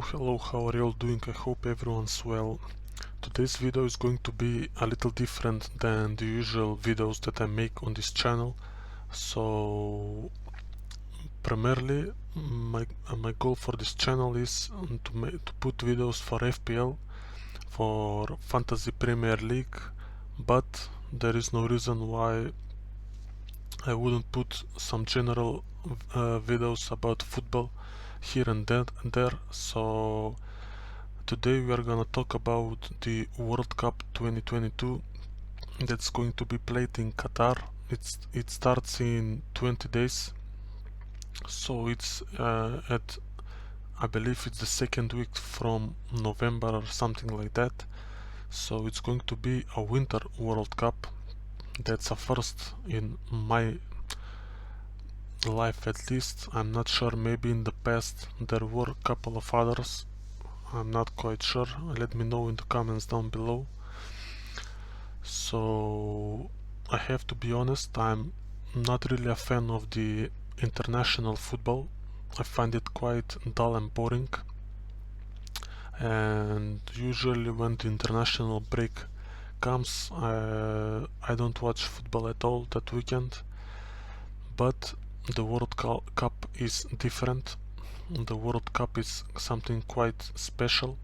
Hello, how are you all doing? I hope everyone's well. Today's video is going to be a little different than the usual videos that I make on this channel. So, primarily, my goal for this channel is to put videos for FPL, for Fantasy Premier League, but there is no reason why I wouldn't put some general videos about football here and there. So today we are gonna talk about the World Cup 2022 that's going to be played in Qatar. It starts in 20 days, so it's I believe it's the second week from November or something like that. So it's going to be a Winter World Cup. That's a first in my life, at least. I'm not sure, maybe in the past there were a couple of others. I'm not quite sure. Let me know in the comments down below. So I have to be honest, I'm not really a fan of the international football. I find it quite dull and boring, and usually when the international break comes, I don't watch football at all that weekend. But the World Cup is different. The World Cup is something quite special,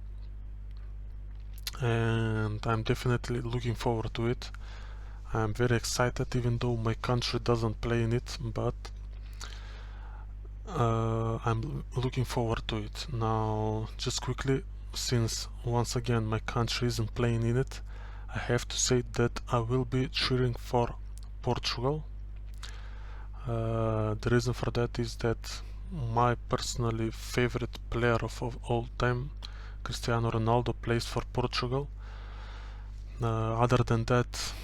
and I'm definitely looking forward to it. I'm very excited, even though my country doesn't play in it, but I'm looking forward to it. Now, just quickly, since once again my country isn't playing in it, I have to say that I will be cheering for Portugal. The reason for that is that my personally favorite player of all time, Cristiano Ronaldo, plays for Portugal. Other than that,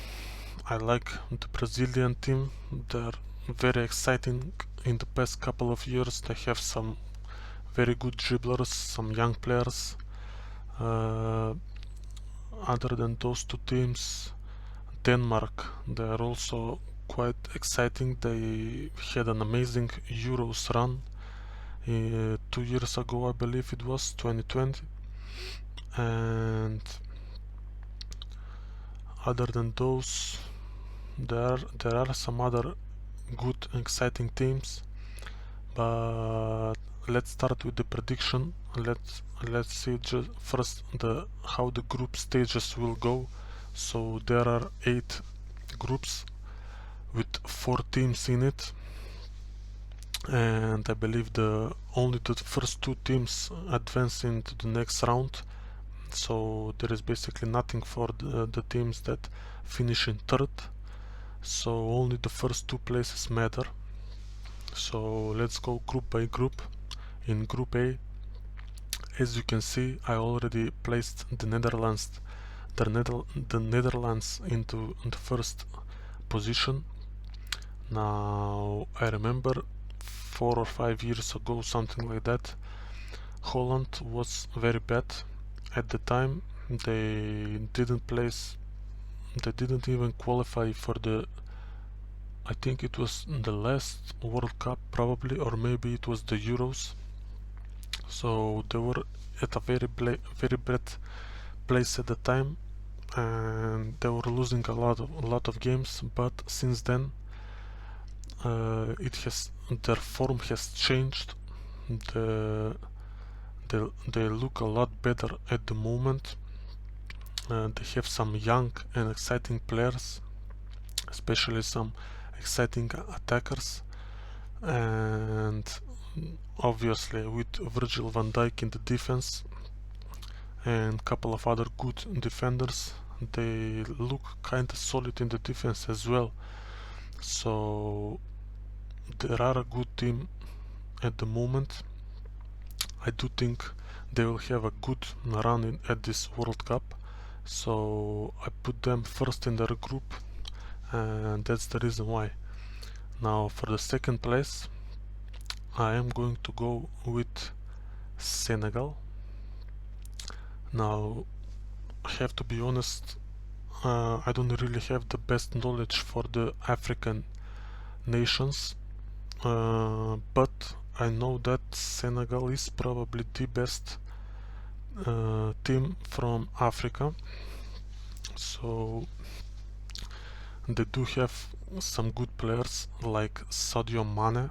I like the Brazilian team. They're very exciting in the past couple of years. They have some very good dribblers, some young players. Other than those two teams, Denmark, they are also quite exciting. They had an amazing Euros run 2 years ago, I believe it was 2020. And other than those, there are some other good exciting teams, but let's start with the prediction. Let's see first how the group stages will go. So there are 8 groups with 4 teams in it, and I believe only the first 2 teams advance into the next round. So there is basically nothing for the teams that finish in third. So only the first 2 places matter. So let's go group by group. In Group A, as you can see, I already placed the Netherlands into the first position. Now, I remember 4 or 5 years ago, something like that, Holland was very bad. At the time, they didn't even qualify for I think it was the last World Cup probably, or maybe it was the Euros. So they were at a very bad place at the time, and they were losing a lot of games. But since then, their form has changed. They look a lot better at the moment. They have some young and exciting players, especially some exciting attackers, and obviously with Virgil van Dijk in the defense and a couple of other good defenders, they look kinda solid in the defense as well. So there are a good team at the moment. I do think they will have a good run at this World Cup, so I put them first in their group, and that's the reason why. Now for the second place, I am going to go with Senegal. Now, I have to be honest, I don't really have the best knowledge for the African nations, but I know that Senegal is probably the best team from Africa, so they do have some good players like Sadio Mane,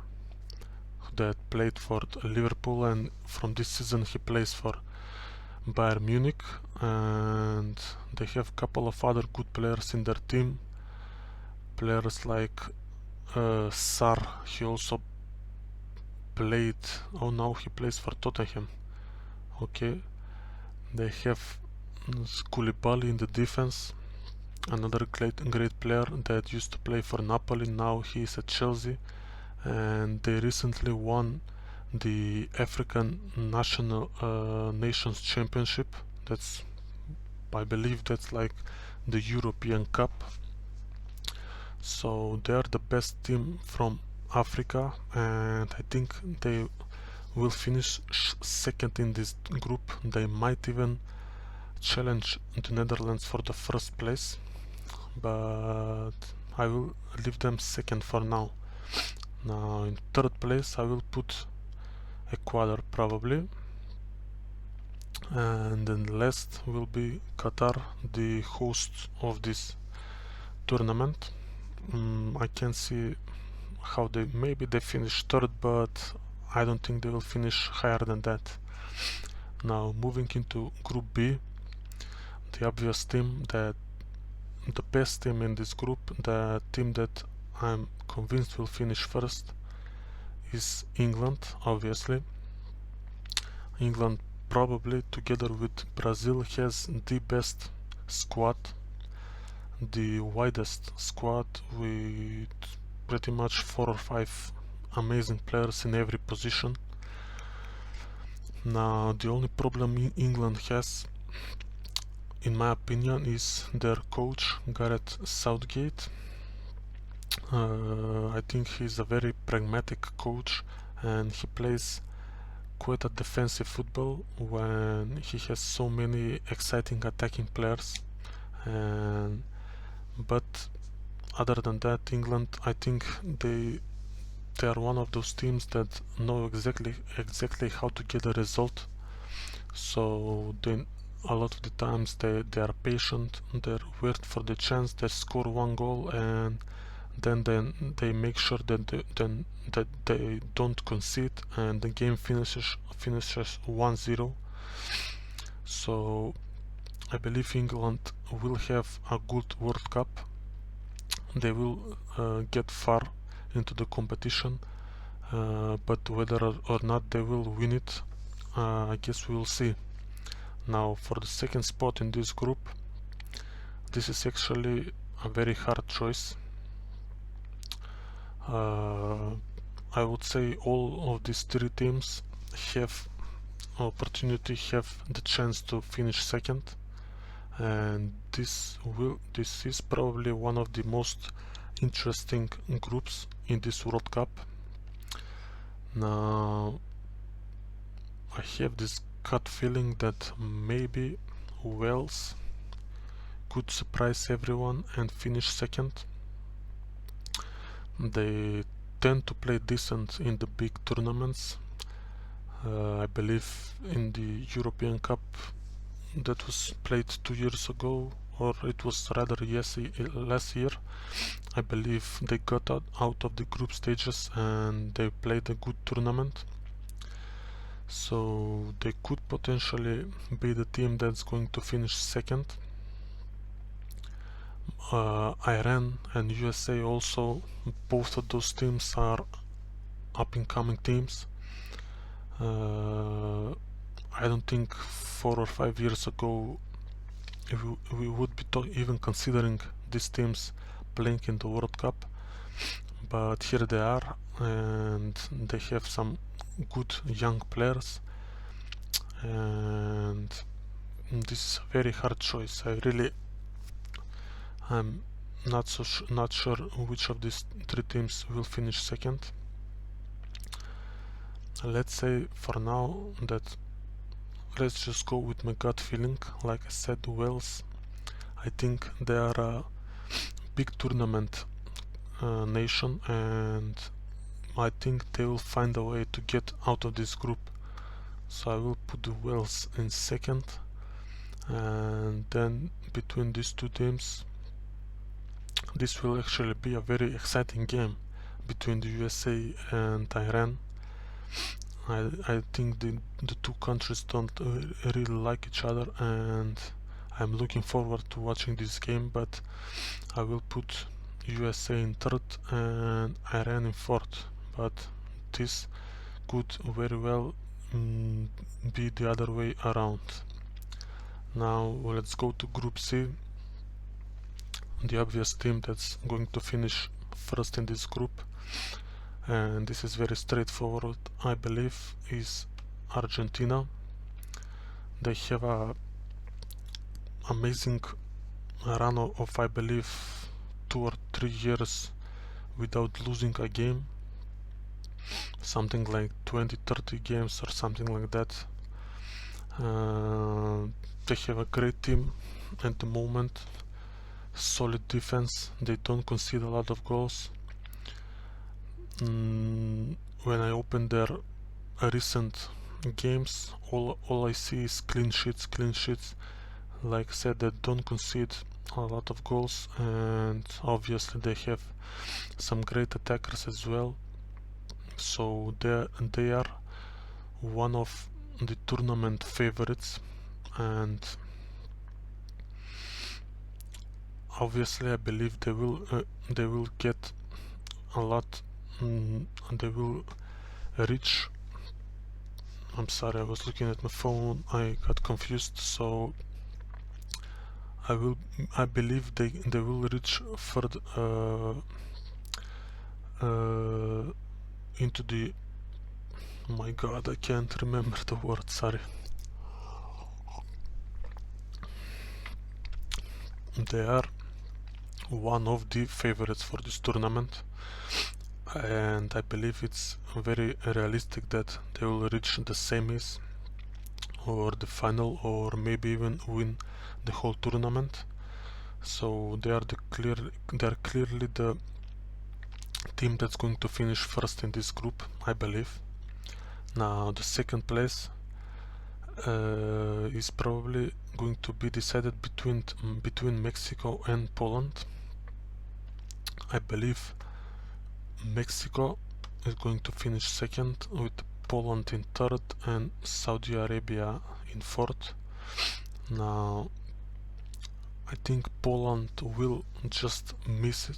that played for Liverpool, and from this season he plays for Bayern Munich, and they have a couple of other good players in their team. Players like Sar, he also played, oh now he plays for Tottenham. Okay, they have Koulibaly in the defense, another great player that used to play for Napoli, now he is at Chelsea, and they recently won the African Nations Championship. That's, I believe that's like the European Cup. So they are the best team from Africa, and I think they will finish second in this group. They might even challenge the Netherlands for the first place, but I will leave them second for now. Now in third place I will put Ecuador probably, and then last will be Qatar, the host of this tournament. I can see how maybe they finish third, but I don't think they will finish higher than that. Now moving into Group B, the obvious team, that the best team in this group, the team that I'm convinced will finish first, is England, obviously. England probably together with Brazil has the best squad, the widest squad, with pretty much 4 or 5 amazing players in every position. Now the only problem England has, in my opinion, is their coach Gareth Southgate. I think he's a very pragmatic coach, and he plays quite a defensive football when he has so many exciting attacking players. But other than that, England, I think they are one of those teams that know exactly how to get a result. So they, a lot of the times they are patient, they wait for the chance, they score one goal, and then they make sure that they don't concede, and the game finishes 1-0. So I believe England will have a good World Cup. They will get far into the competition, but whether or not they will win it, I guess we will see. Now for the second spot in this group, this is actually a very hard choice. I would say all of these three teams have the chance to finish second, and this is probably one of the most interesting groups in this World Cup. Now I have this gut feeling that maybe Wales could surprise everyone and finish second. They tend to play decent in the big tournaments. I believe in the European Cup that was played 2 years ago, or it was rather last year, I believe they got out of the group stages and they played a good tournament. So they could potentially be the team that's going to finish second. Iran and USA also, both of those teams are up-and-coming teams. I don't think 4 or 5 years ago we would be even considering these teams playing in the World Cup, but here they are, and they have some good young players, and this is a very hard choice. I'm not sure which of these three teams will finish second. Let's say for now that let's just go with my gut feeling. Like I said, Wales, I think they are a big tournament nation, and I think they will find a way to get out of this group. So I will put the Wales in second, and then between these two teams, this will actually be a very exciting game between the USA and Iran. I think the two countries don't really like each other, and I'm looking forward to watching this game, but I will put USA in third and Iran in fourth, but this could very well be the other way around. Now let's go to Group C. The obvious team that's going to finish first in this group, and this is very straightforward, I believe, is Argentina. They have a amazing run of, I believe, 2 or 3 years without losing a game, something like 20-30 games or something like that. They have a great team at the moment, solid defense, they don't concede a lot of goals. When I open their recent games, all I see is clean sheets. Like I said, they don't concede a lot of goals, and obviously they have some great attackers as well. So they are one of the tournament favorites, and obviously I believe they will get a lot. They will reach. I'm sorry, I was looking at my phone. I got confused. So I believe they will reach further into the. Oh my God, I can't remember the word. Sorry. They are one of the favorites for this tournament, and I believe it's very realistic that they will reach the semis or the final, or maybe even win the whole tournament. So they are clearly the team that's going to finish first in this group, I believe. Now the second place is probably going to be decided between Mexico and Poland. I believe Mexico is going to finish second, with Poland in third and Saudi Arabia in fourth. Now I think Poland will just miss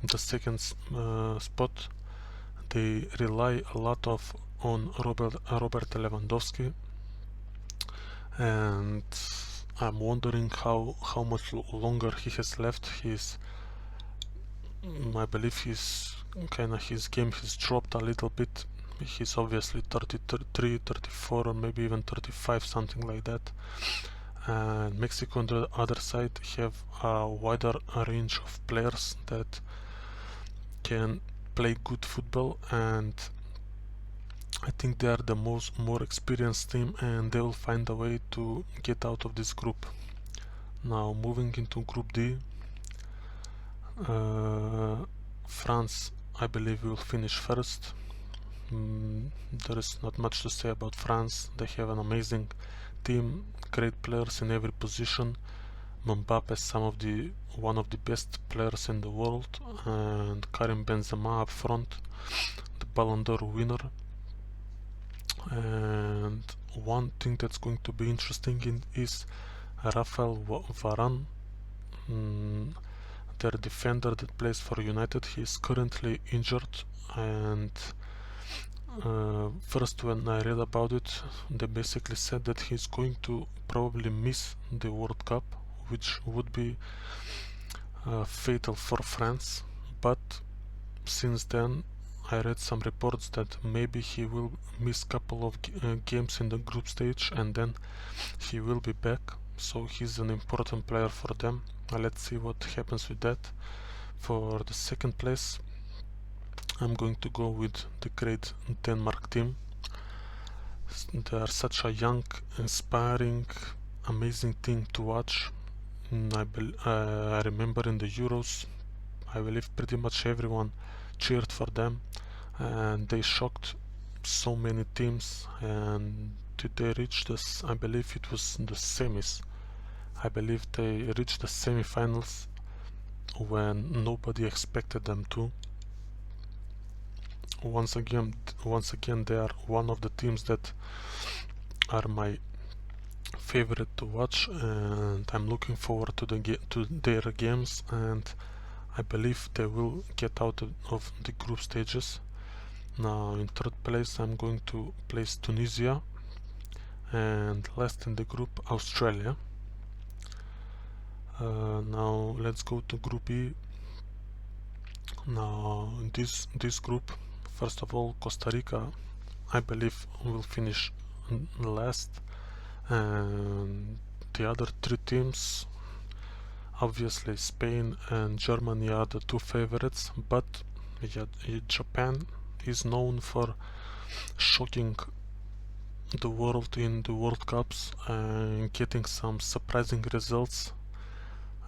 the second spot. They rely a lot on Robert Lewandowski, and I'm wondering how much longer he has left. I believe his game has dropped a little bit. He's obviously 33, 34, or maybe even 35, something like that. And Mexico on the other side have a wider range of players that can play good football, and I think they are the more experienced team, and they will find a way to get out of this group. Now moving into Group D, France, I believe, will finish first. There is not much to say about France. They have an amazing team, great players in every position. Mbappe is one of the best players in the world, and Karim Benzema up front, the Ballon d'Or winner. And one thing that's going to be interesting is Rafael Varane, their defender that plays for United. He is currently injured, and first when I read about it, they basically said that he's going to probably miss the World Cup, which would be fatal for France. But since then I read some reports that maybe he will miss a couple of games in the group stage, and then he will be back. So he's an important player for them. Let's see what happens with that. For the second place, I'm going to go with the great Denmark team. They are such a young, inspiring, amazing team to watch. I remember in the Euros, I believe pretty much everyone cheered for them, and they shocked so many teams, and did they reach this? I believe it was the semis. I believe they reached the semifinals when nobody expected them to. Once again, they are one of the teams that are my favorite to watch, and I'm looking forward to their games, and I believe they will get out of the group stages. Now in third place I'm going to place Tunisia, and last in the group Australia. Now let's go to Group E. Now in this group, first of all, Costa Rica, I believe, will finish last, and the other three teams, obviously Spain and Germany, are the two favorites, but Japan is known for shocking the world in the World Cups and getting some surprising results.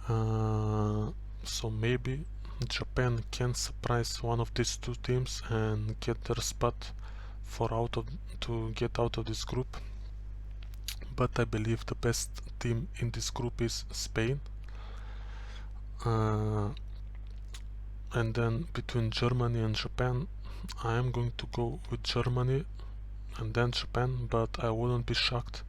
So maybe Japan can surprise one of these two teams and get their spot to get out of this group. But I believe the best team in this group is Spain. And then between Germany and Japan, I am going to go with Germany and then Japan, but I wouldn't be shocked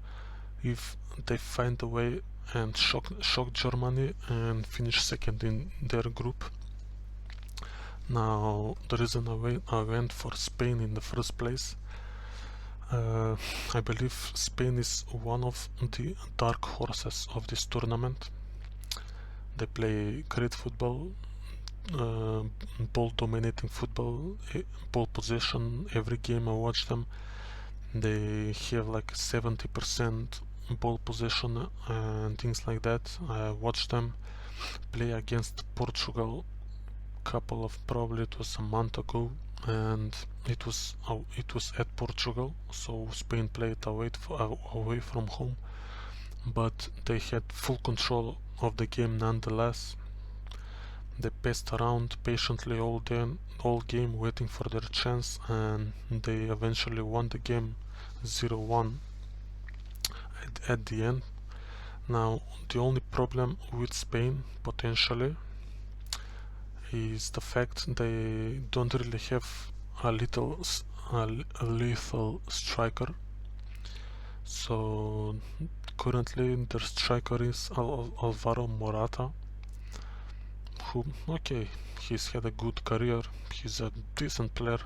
if they find a way and shock Germany and finish second in their group. Now the reason I went for Spain in the first place, I believe Spain is one of the dark horses of this tournament. They play great football, ball dominating football, ball possession. Every game I watch them, they have like 70% ball possession and things like that. I watched them play against Portugal probably it was a month ago, and it was at Portugal, so Spain played away from home, but they had full control of the game nonetheless. They paced around patiently all game waiting for their chance, and they eventually won the game 0-1 at the end. Now the only problem with Spain potentially is the fact they don't really have a lethal striker. So currently their striker is Alvaro Morata, who, okay, he's had a good career, he's a decent player,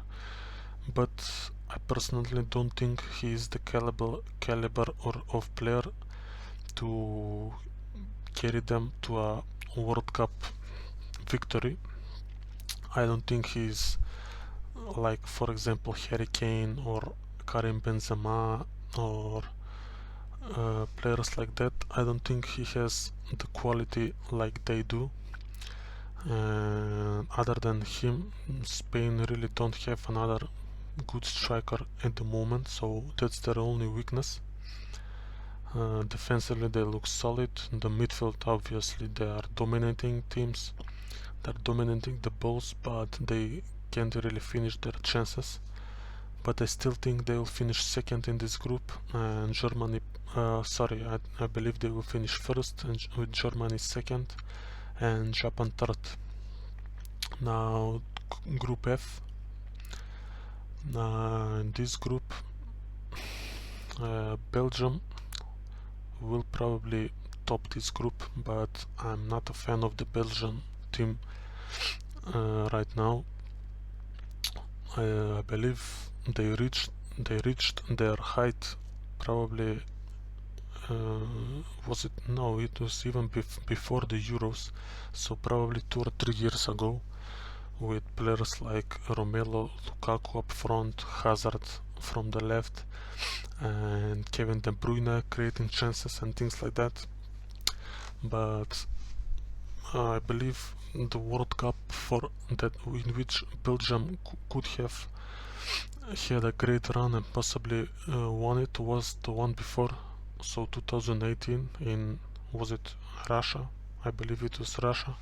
but I personally don't think he is the caliber of player to carry them to a World Cup victory. I don't think he's like, for example, Harry Kane or Karim Benzema or players like that. I don't think he has the quality like they do. Other than him, Spain really don't have another good striker at the moment, so that's their only weakness. Defensively they look solid. In the midfield, obviously they are dominating teams. They're dominating the balls, but they can't really finish their chances. But I still think they will finish second in this group, and Germany, I believe they will finish first, and with Germany second and Japan third. Now Group F. In this group, Belgium will probably top this group, but I'm not a fan of the Belgian team right now. I believe they reached their height probably it was even before the Euros, so probably 2 or 3 years ago, with players like Romelu Lukaku up front, Hazard from the left, and Kevin De Bruyne creating chances and things like that. But I believe the World Cup in which Belgium could have had a great run and possibly won it was the one before, so 2018 in, was it Russia? I believe it was Russia.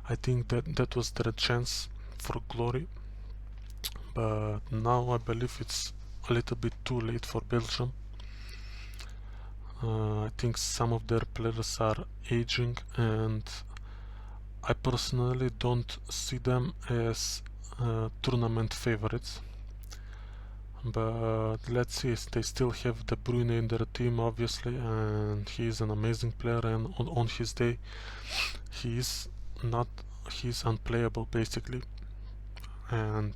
I think that was their chance for glory, but now I believe it's a little bit too late for Belgium. I think some of their players are aging, and I personally don't see them as tournament favorites. But let's see, they still have De Bruyne in their team, obviously, and he is an amazing player, and on his day he's unplayable basically. And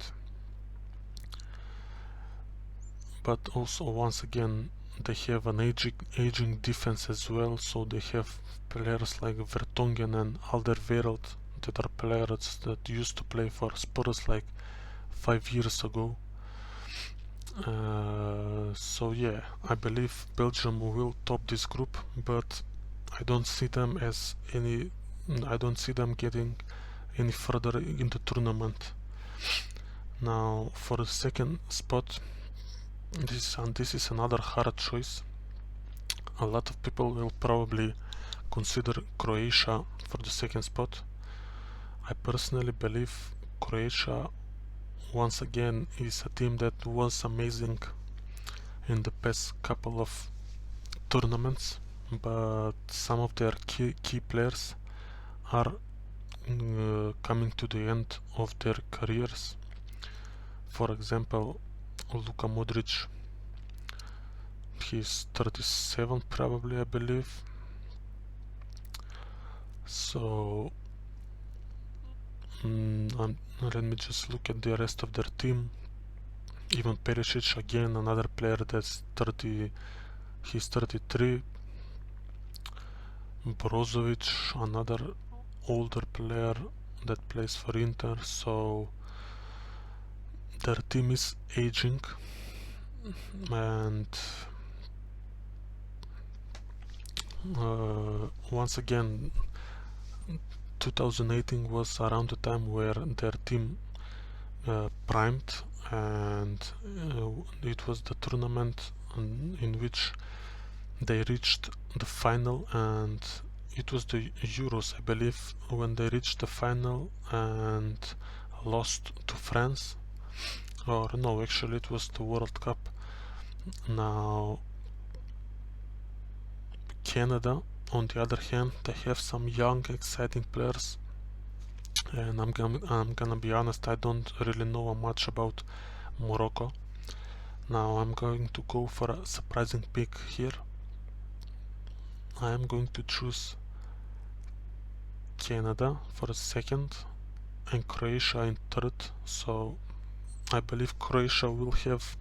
but also, once again, they have an aging defense as well, so they have players like Vertonghen and Alderweireld that are players that used to play for Spurs like 5 years ago. So yeah, I believe Belgium will top this group, but I don't see them getting any further in the tournament. Now for the second spot, this is another hard choice. A lot of people will probably consider Croatia for the second spot. I personally believe Croatia once again is a team that was amazing in the past couple of tournaments, but some of their key players are coming to the end of their careers. For example, Luka Modric, he's 37 probably, I believe. So let me just look at the rest of their team. Even Perisic, again another player that's 30, he's 33. Brozovic, another older player that plays for Inter. So their team is aging, and once again 2018 was around the time where their team primed, and it was the tournament in which they reached the final, and it was the Euros, I believe, when they reached the final and lost to France. Or no, actually it was the World Cup. Now Canada, on the other hand, they have some young exciting players, and I'm gonna be honest, I don't really know much about Morocco. Now I'm going to go for a surprising pick here. I am going to choose Canada for a second and Croatia in third. So I believe Croatia will have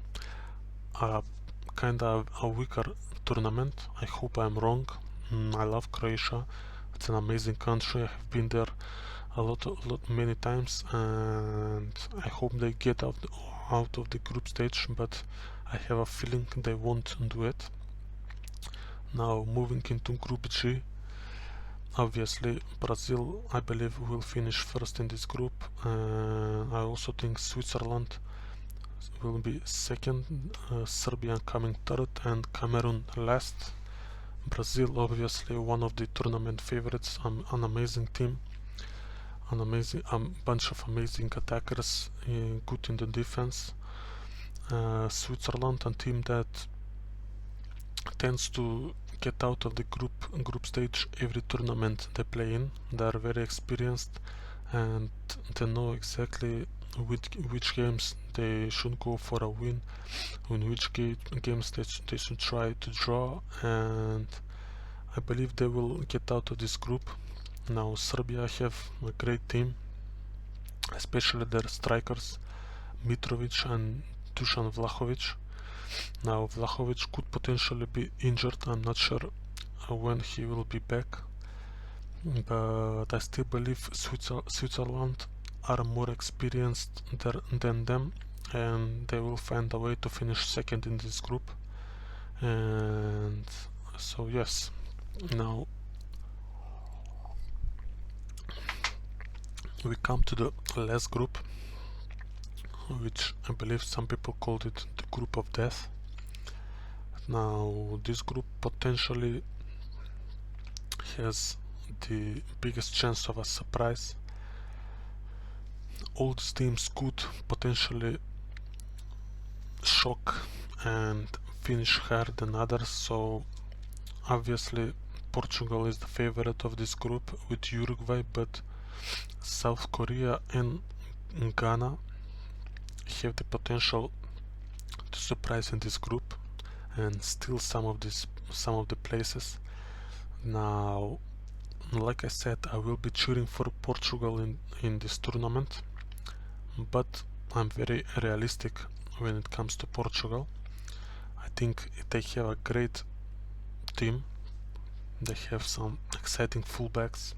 a kind of a weaker tournament. I hope I'm wrong. I love Croatia. It's an amazing country. I have been there many times, and I hope they get out of the group stage, but I have a feeling they won't do it. Now moving into Group G, obviously Brazil, I believe, will finish first in this group. I also think Switzerland will be second, Serbia coming third, and Cameroon last. Brazil, obviously one of the tournament favorites, an amazing team, a bunch of amazing attackers, good in the defense. Switzerland, a team that tends to get out of the group stage every tournament they play in. They are very experienced, and they know exactly which games they should go for a win, in which games they should try to draw, and I believe they will get out of this group. Now Serbia have a great team, especially their strikers Mitrovic and Dusan Vlahovic. Now Vlahovic could potentially be injured, I'm not sure when he will be back, but I still believe Switzerland are more experienced than them, and they will find a way to finish second in this group. And so yes, now we come to the last group, which I believe some people called it the group of death. Now this group potentially has the biggest chance of a surprise. All these teams could potentially shock and finish higher than others, so obviously Portugal is the favorite of this group with Uruguay, but South Korea and Ghana have the potential to surprise in this group and steal some of the places. Now, like I said, I will be cheering for Portugal in this tournament, but I'm very realistic when it comes to Portugal. I think they have a great team. They have some exciting fullbacks,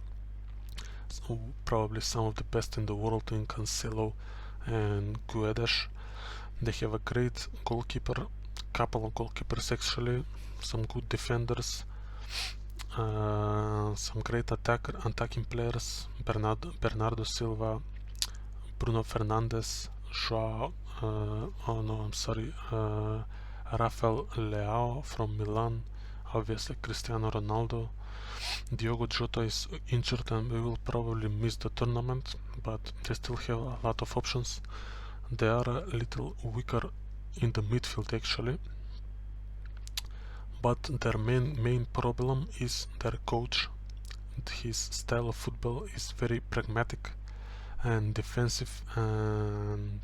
so probably some of the best in the world in Cancelo and Guedes. They have a great goalkeeper, couple of goalkeepers actually, some good defenders, some great attacking players, Bernardo Silva, Bruno Fernandes, Joao, oh no, I'm sorry, Rafael Leao from Milan, obviously Cristiano Ronaldo. Diogo Jota is injured and we will probably miss the tournament, but they still have a lot of options. They are a little weaker in the midfield actually, but their main problem is their coach. His style of football is very pragmatic and defensive, and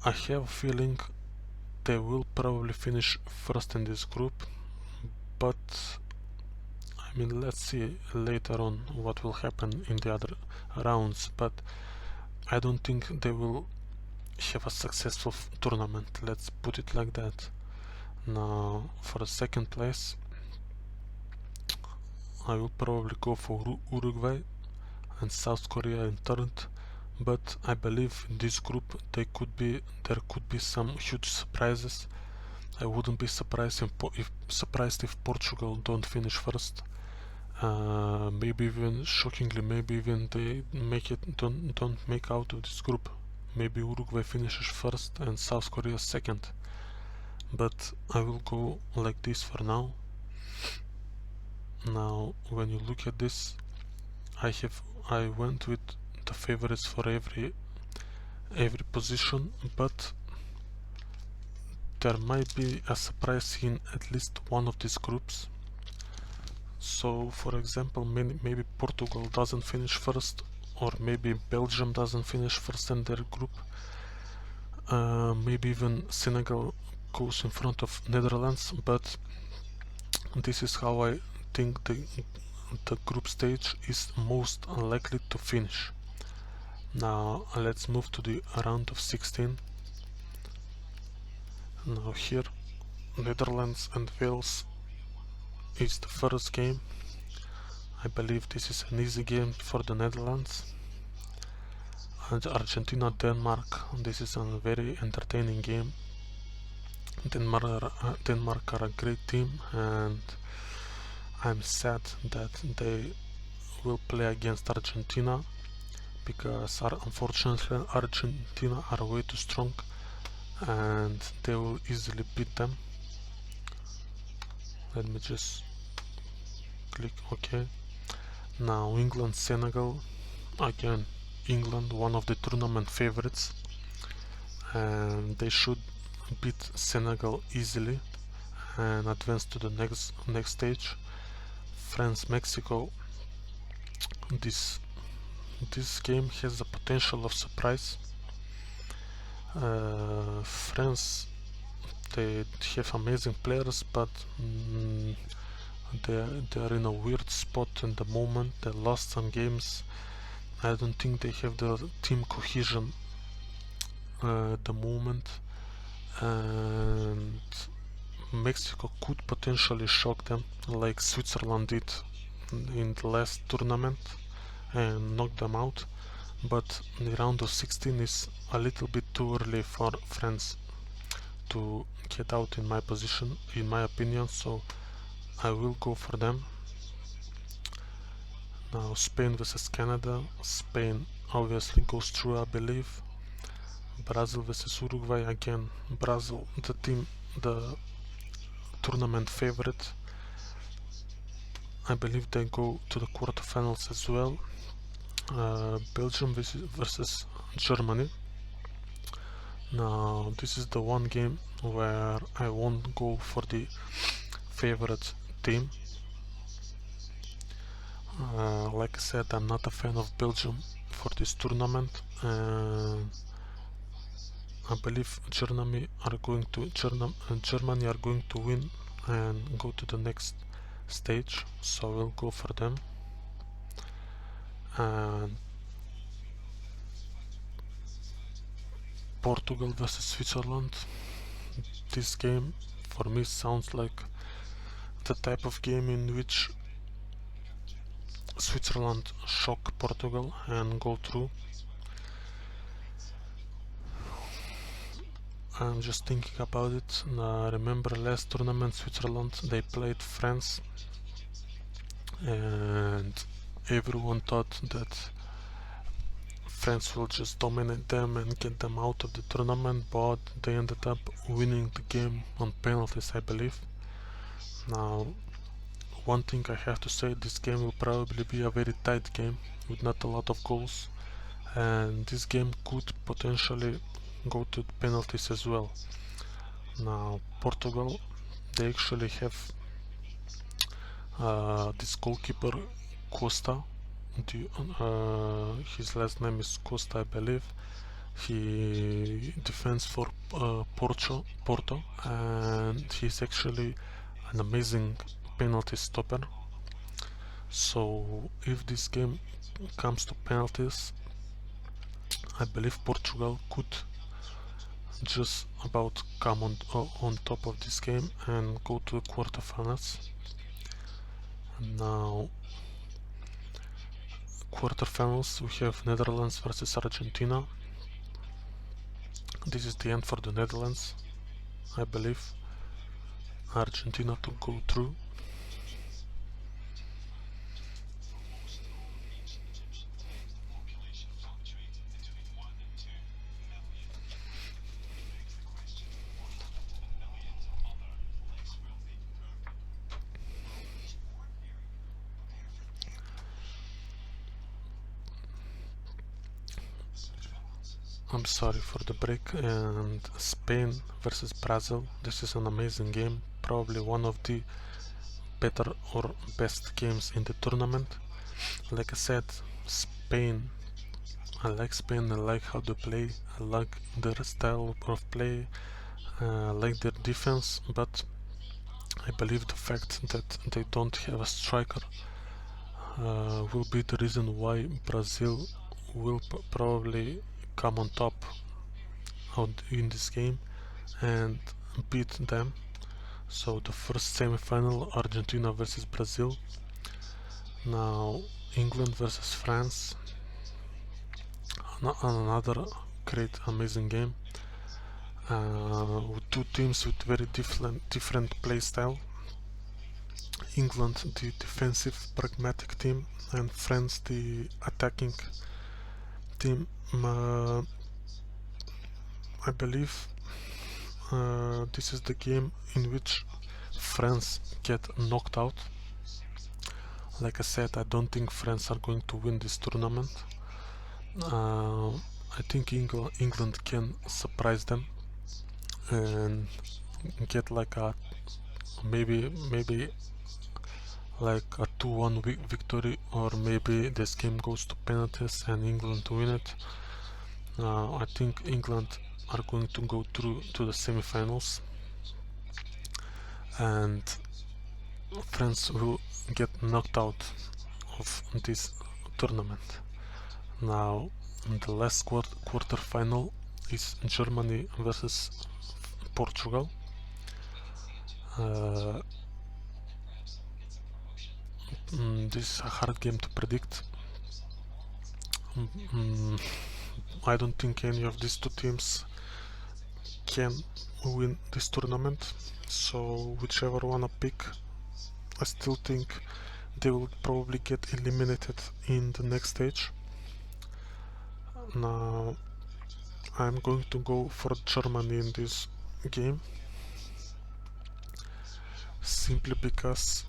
I have a feeling they will probably finish first in this group, but I mean, let's see later on what will happen in the other rounds, but I don't think they will have a successful tournament, let's put it like that. Now, for the second place, I will probably go for Uruguay and South Korea in third, but I believe in this group there could be some huge surprises. I wouldn't be surprised if Portugal don't finish first. Maybe even shockingly, maybe even they don't make out of this group. Maybe Uruguay finishes first and South Korea second. But I will go like this for now. Now, when you look at this, I went with the favorites for every position, but there might be a surprise in at least one of these groups. So, for example, maybe Portugal doesn't finish first, or maybe Belgium doesn't finish first in their group. Maybe even Senegal goes in front of Netherlands, but this is how I think the group stage is most unlikely to finish. Now let's move to the round of 16. Now here Netherlands and Wales is the first game. I believe this is an easy game for the Netherlands. And Argentina Denmark, this is a very entertaining game. Denmark are a great team, and I'm sad that they will play against Argentina, because unfortunately Argentina are way too strong and they will easily beat them. Let me just click OK. Now England Senegal, again England, one of the tournament favorites, and they should beat Senegal easily and advance to the next stage. France Mexico, this game has the potential of surprise. France, they have amazing players, but they are in a weird spot in the moment. They lost some games. I don't think they have the team cohesion at the moment, and Mexico could potentially shock them like Switzerland did in the last tournament and knock them out, but the round of 16 is a little bit too early for France to get out, in my opinion, so I will go for them. Now Spain versus Canada. Spain obviously goes through, I believe. Brazil versus Uruguay, again Brazil, the tournament favorite. I believe they go to the quarterfinals as well. Belgium versus Germany. Now this is the one game where I won't go for the favorite team. Like I said, I'm not a fan of Belgium for this tournament. I believe Germany are going to win and go to the next stage, so we'll go for them. And Portugal versus Switzerland. This game for me sounds like the type of game in which Switzerland shock Portugal and go through. I'm just thinking about it. Remember last tournament Switzerland, they played France and everyone thought that France will just dominate them and get them out of the tournament, but they ended up winning the game on penalties, I believe. Now, one thing I have to say, this game will probably be a very tight game with not a lot of goals, and this game could potentially go to penalties as well. Now Portugal, they actually have this goalkeeper Costa. His last name is Costa, I believe. He defends for Porto, and he's actually an amazing penalty stopper. So if this game comes to penalties, I believe Portugal could just about come on top of this game and go to the quarterfinals. Now, quarterfinals, we have Netherlands versus Argentina. This is the end for the Netherlands, I believe. Argentina to go through. I'm sorry for the break. And Spain versus Brazil. This is an amazing game, probably one of the better or best games in the tournament. Like I said, Spain, I like Spain, I like how they play, I like their style of play, I like their defense, but I believe the fact that they don't have a striker will be the reason why Brazil will probably come on top in this game and beat them. So the first semi-final, Argentina versus Brazil. Now England versus France, another great amazing game with two teams with very different play style. England the defensive pragmatic team and France the attacking team. I believe this is the game in which France get knocked out. Like I said, I don't think France are going to win this tournament. I think England can surprise them and get like a maybe like a 2-1 victory, or maybe this game goes to penalties and England win it. I think England are going to go through to the semi-finals and France will get knocked out of this tournament. Now the last quarter final is Germany versus Portugal. This is a hard game to predict. I don't think any of these two teams can win this tournament, so whichever one I pick, I still think they will probably get eliminated in the next stage. Now I'm going to go for Germany in this game, simply because,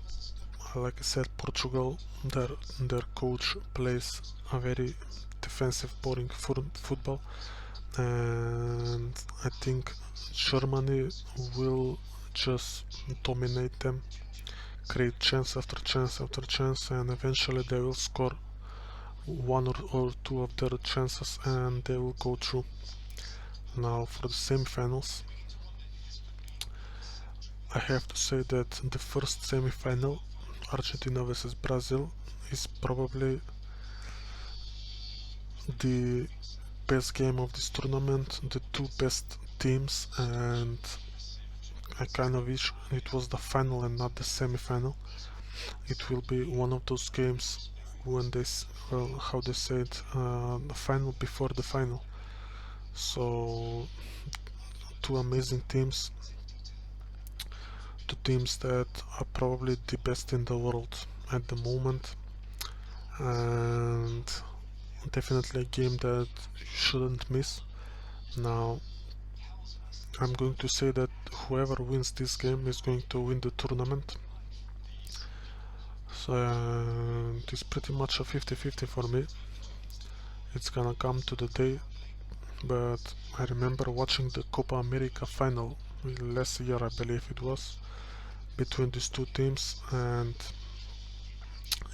like I said, Portugal, their coach plays a very defensive, boring football, and I think Germany will just dominate them, create chance after chance after chance, and eventually they will score one or two of their chances and they will go through. Now for the semifinals, I have to say that the first semifinal, Argentina versus Brazil, is probably the best game of this tournament, the two best teams, and I kind of wish it was the final and not the semi-final. It will be one of those games when they, well, how they say it, the final before the final. So two amazing teams, two teams that are probably the best in the world at the moment, and definitely a game that you shouldn't miss. Now I'm going to say that whoever wins this game is going to win the tournament. So it's pretty much a 50-50 for me. It's gonna come to the day, but I remember watching the Copa America final last year, I believe it was, between these two teams, and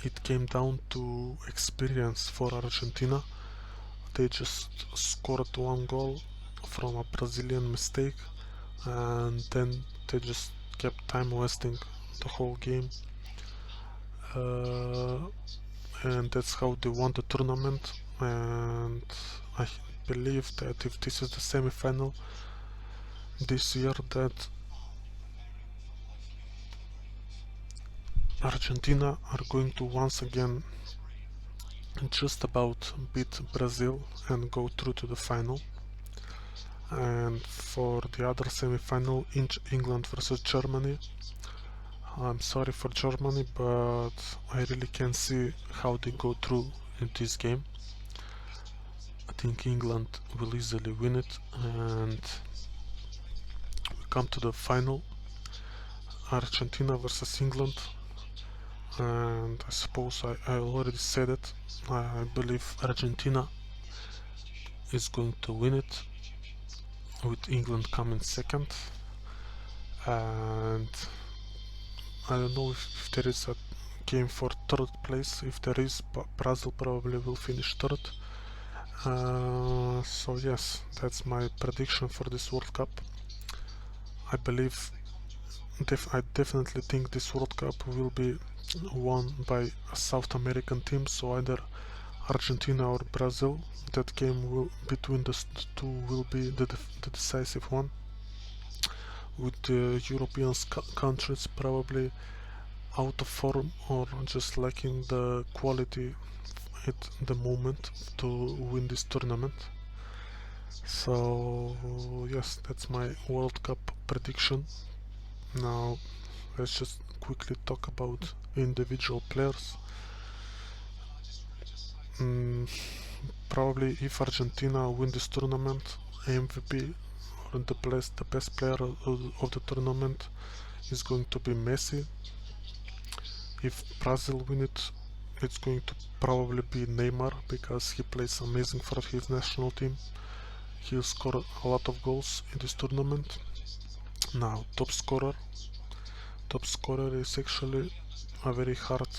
it came down to experience for Argentina. They just scored one goal from a Brazilian mistake, and then they just kept time wasting the whole game, and that's how they won the tournament. And I believe that if this is the semi-final this year, that Argentina are going to once again just about beat Brazil and go through to the final. And for the other semi-final, England versus Germany, I'm sorry for Germany, but I really can't see how they go through in this game. I think England will easily win it, and we come to the final, Argentina versus England. And I suppose I already said it, I believe Argentina is going to win it, with England coming second. And I don't know if there is a game for third place. If there is, Brazil probably will finish third. So yes, that's my prediction for this World Cup. I believe, I definitely think this World Cup will be won by a South American team, so either Argentina or Brazil. That game will, between the two, will be the decisive one, with the European countries probably out of form or just lacking the quality at the moment to win this tournament. So yes, that's my World Cup prediction. Now let's just quickly talk about individual players. Probably if Argentina win this tournament, MVP or the best player of the tournament is going to be Messi. If Brazil win it, it's going to probably be Neymar, because he plays amazing for his national team. He'll score a lot of goals in this tournament. Now, top scorer is actually a very hard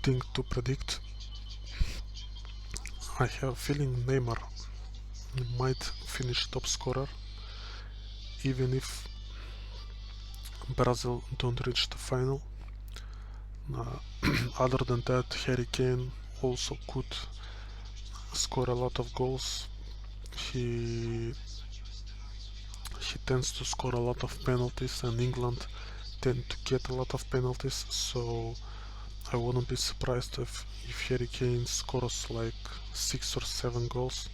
thing to predict. I have a feeling Neymar might finish top scorer, even if Brazil don't reach the final. Other than that, Harry Kane also could score a lot of goals. He tends to score a lot of penalties, and England tend to get a lot of penalties, so I wouldn't be surprised if Harry Kane scores like 6 or 7 goals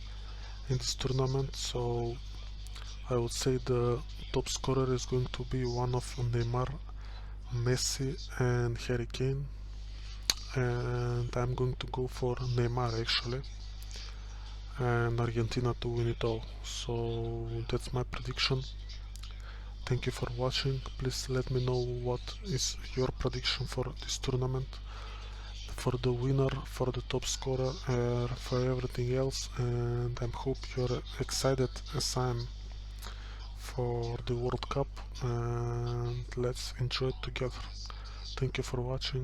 in this tournament. So I would say the top scorer is going to be one of Neymar, Messi and Harry Kane, and I'm going to go for Neymar actually, and Argentina to win it all. So that's my prediction. Thank you for watching. Please let me know what is your prediction for this tournament. for the winner, for the top scorer, for everything else, and I hope you're excited as I'm for the World Cup, and let's enjoy it together. Thank you for watching.